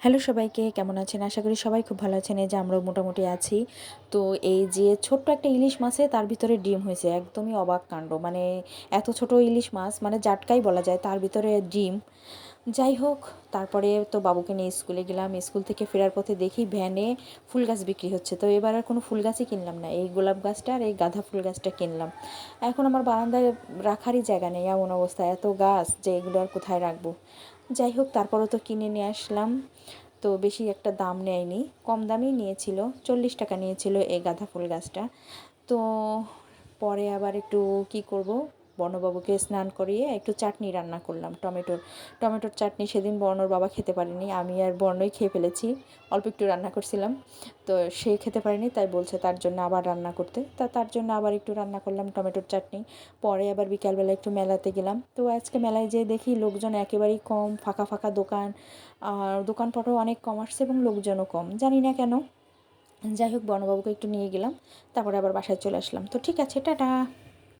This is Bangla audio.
হ্যালো সবাইকে, কেমন আছেন? আশা করি সবাই খুব ভালো আছেন। এই যে আমরাও মোটামুটি আছি। তো এই যে ছোট্ট একটা ইলিশ মাছে তার ভিতরে ডিম হয়েছে। একদমই অবাক কাণ্ড। মানে এত ছোট ইলিশ মাছ মানে জাটকাই বলা যায়, তার ভিতরে ডিম। যাই হোক, তারপরে তো বাবুকে নিয়ে স্কুলে গেলাম। স্কুল থেকে ফেরার পথে দেখি ভ্যানে ফুল গাছ বিক্রি হচ্ছে। তো এবার আর কোনো ফুল গাছই কিনলাম না, এই গোলাপ গাছটা আর এই গাঁদা ফুল গাছটা কিনলাম। এখন আমার বারান্দায় রাখারই জায়গা নেই, এমন অবস্থা, এত গাছ যে এগুলো আর কোথায় রাখবো। যাই হোক, তারপরও তো কিনে নিয়ে আসলাম। তো বেশি একটা দাম নেয়নি, কম দামেই নিয়েছিল, 40 টাকা নিয়েছিল এই গাঁদা ফুল গাছটা। তো পরে আবার একটু কি করব, বর্ণবাবুকে স্নান করিয়ে একটু চাটনি রান্না করলাম, টমেটোর চাটনি। সেদিন বর্ণর বাবা খেতে পারেনি, আমি আর বর্ণই খেয়ে ফেলেছি। অল্প একটু রান্না করছিলাম, তো সে খেতে পারেনি, তাই বলছে তার জন্য আবার রান্না করতে। তার জন্য আবার একটু রান্না করলাম টমেটোর চাটনি। পরে আবার বিকালবেলা একটু মেলাতে গেলাম। তো আজকে মেলায় যেয়ে দেখি লোকজন একেবারেই কম, ফাঁকা ফাঁকা দোকান, আর দোকানপাটও অনেক কম আসছে এবং লোকজনও কম, জানি না কেন। যাই হোক, বর্ণবাবুকে একটু নিয়ে গেলাম, তারপরে আবার বাসায় চলে আসলাম। তো ঠিক আছে, টাটা।